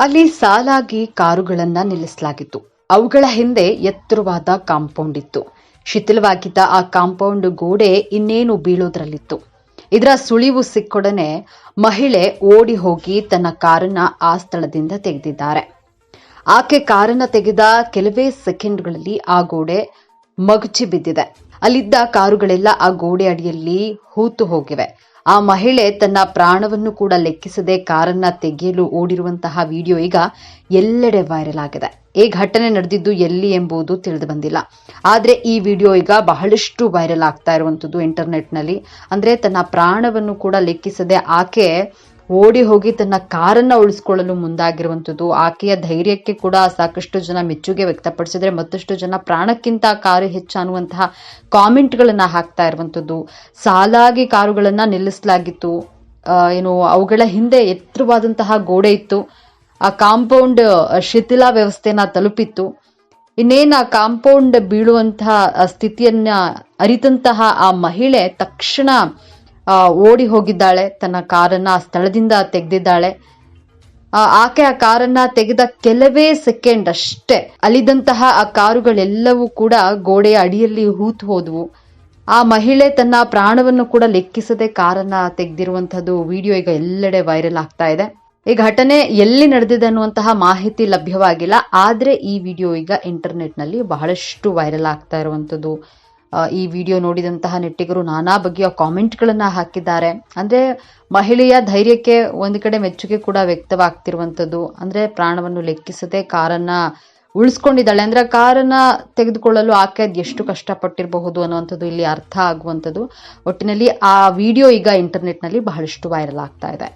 ಅಲ್ಲಿ ಸಾಲಾಗಿ ಕಾರುಗಳನ್ನ ನಿಲ್ಲಿಸಲಾಗಿತ್ತು. ಅವುಗಳ ಹಿಂದೆ ಎತ್ತರವಾದ ಕಾಂಪೌಂಡ್ ಇತ್ತು. ಶಿಥಿಲವಾಗಿದ್ದ ಆ ಕಾಂಪೌಂಡ್ ಗೋಡೆ ಇನ್ನೇನು ಬೀಳೋದ್ರಲ್ಲಿತ್ತು. ಇದರ ಸುಳಿವು ಸಿಕ್ಕೊಡನೆ ಮಹಿಳೆ ಓಡಿ ಹೋಗಿ ತನ್ನ ಕಾರನ್ನ ಆ ಸ್ಥಳದಿಂದ ತೆಗೆದಿದ್ದಾರೆ. ಆಕೆ ಕಾರನ್ನ ತೆಗೆದ ಕೆಲವೇ ಸೆಕೆಂಡ್ಗಳಲ್ಲಿ ಆ ಗೋಡೆ ಮಗುಚಿ ಬಿದ್ದಿದೆ. ಅಲ್ಲಿದ್ದ ಕಾರುಗಳೆಲ್ಲ ಆ ಗೋಡೆ ಅಡಿಯಲ್ಲಿ ಹೂತು ಹೋಗಿವೆ. ಆ ಮಹಿಳೆ ತನ್ನ ಪ್ರಾಣವನ್ನು ಕೂಡ ಲೆಕ್ಕಿಸದೆ ಕಾರನ್ನ ತೆಗೆಯಲು ಓಡಿರುವಂತಹ ವಿಡಿಯೋ ಈಗ ಎಲ್ಲೆಡೆ ವೈರಲ್ ಆಗಿದೆ. ಈ ಘಟನೆ ನಡೆದಿದ್ದು ಎಲ್ಲಿ ಎಂಬುದು ತಿಳಿದು ಬಂದಿಲ್ಲ. ಆದ್ರೆ ಈ ವಿಡಿಯೋ ಈಗ ಬಹಳಷ್ಟು ವೈರಲ್ ಆಗ್ತಾ ಇರುವಂತದ್ದು ಇಂಟರ್ನೆಟ್ನಲ್ಲಿ. ಅಂದ್ರೆ ತನ್ನ ಪ್ರಾಣವನ್ನು ಕೂಡ ಲೆಕ್ಕಿಸದೆ ಆಕೆ ಓಡಿ ಹೋಗಿ ತನ್ನ ಕಾರನ್ನ ಉಳಿಸ್ಕೊಳ್ಳಲು ಮುಂದಾಗಿರುವಂಥದ್ದು. ಆಕೆಯ ಧೈರ್ಯಕ್ಕೆ ಕೂಡ ಸಾಕಷ್ಟು ಜನ ಮೆಚ್ಚುಗೆ ವ್ಯಕ್ತಪಡಿಸಿದ್ರೆ, ಮತ್ತಷ್ಟು ಜನ ಪ್ರಾಣಕ್ಕಿಂತ ಕಾರು ಹೆಚ್ಚು ಅನ್ನುವಂತಹ ಕಾಮೆಂಟ್ಗಳನ್ನ ಹಾಕ್ತಾ ಇರುವಂಥದ್ದು. ಸಾಲಾಗಿ ಕಾರುಗಳನ್ನ ನಿಲ್ಲಿಸಲಾಗಿತ್ತು. ಅವುಗಳ ಹಿಂದೆ ಎತ್ತರವಾದಂತಹ ಗೋಡೆ ಇತ್ತು. ಆ ಕಾಂಪೌಂಡ್ ಶಿಥಿಲ ವ್ಯವಸ್ಥೆನ ತಲುಪಿತ್ತು. ಇನ್ನೇನು ಆ ಕಾಂಪೌಂಡ್ ಬೀಳುವಂತಹ ಸ್ಥಿತಿಯನ್ನ ಅರಿತಂತಹ ಆ ಮಹಿಳೆ ತಕ್ಷಣ ಓಡಿ ಹೋಗಿದ್ದಾಳೆ. ತನ್ನ ಕಾರನ್ನ ಆ ಸ್ಥಳದಿಂದ ತೆಗೆದಿದ್ದಾಳೆ. ಆಕೆ ಆ ಕಾರನ್ನ ತೆಗೆದ ಕೆಲವೇ ಸೆಕೆಂಡ್ ಅಷ್ಟೇ ಅಲ್ಲಿದ್ದಂತಹ ಆ ಕಾರುಗಳೆಲ್ಲವೂ ಕೂಡ ಗೋಡೆಯ ಅಡಿಯಲ್ಲಿ ಹೂತು ಹೋದವು. ಆ ಮಹಿಳೆ ತನ್ನ ಪ್ರಾಣವನ್ನು ಕೂಡ ಲೆಕ್ಕಿಸದೆ ಕಾರನ್ನ ತೆಗೆದಿರುವಂತಹದ್ದು ವಿಡಿಯೋ ಈಗ ಎಲ್ಲೆಡೆ ವೈರಲ್ ಆಗ್ತಾ ಇದೆ. ಈ ಘಟನೆ ಎಲ್ಲಿ ನಡೆದಿದೆ ಅನ್ನುವಂತಹ ಮಾಹಿತಿ ಲಭ್ಯವಾಗಿಲ್ಲ. ಆದ್ರೆ ಈ ವಿಡಿಯೋ ಈಗ ಇಂಟರ್ನೆಟ್ ನಲ್ಲಿ ಬಹಳಷ್ಟು ವೈರಲ್ ಆಗ್ತಾ ಇರುವಂತದ್ದು. ಈ ವಿಡಿಯೋ ನೋಡಿದಂತಹ ನೆಟ್ಟಿಗರು ನಾನಾ ಬಗೆಯ ಕಾಮೆಂಟ್ಗಳನ್ನ ಹಾಕಿದ್ದಾರೆ. ಅಂದ್ರೆ ಮಹಿಳೆಯ ಧೈರ್ಯಕ್ಕೆ ಒಂದು ಕಡೆ ಮೆಚ್ಚುಗೆ ಕೂಡ ವ್ಯಕ್ತವಾಗ್ತಿರುವಂತದ್ದು. ಅಂದ್ರೆ ಪ್ರಾಣವನ್ನು ಲೆಕ್ಕಿಸದೆ ಕಾರನ್ನ ಉಳಿಸ್ಕೊಂಡಿದ್ದಾಳೆ. ಅಂದ್ರೆ ಕಾರನ್ನ ತೆಗೆದುಕೊಳ್ಳಲು ಆಕೆ ಎಷ್ಟು ಕಷ್ಟಪಟ್ಟಿರಬಹುದು ಅನ್ನುವಂಥದ್ದು ಇಲ್ಲಿ ಅರ್ಥ ಆಗುವಂಥದ್ದು. ಒಟ್ಟಿನಲ್ಲಿ ಆ ವಿಡಿಯೋ ಈಗ ಇಂಟರ್ನೆಟ್ ನಲ್ಲಿ ಬಹಳಷ್ಟು ವೈರಲ್ ಆಗ್ತಾ ಇದೆ.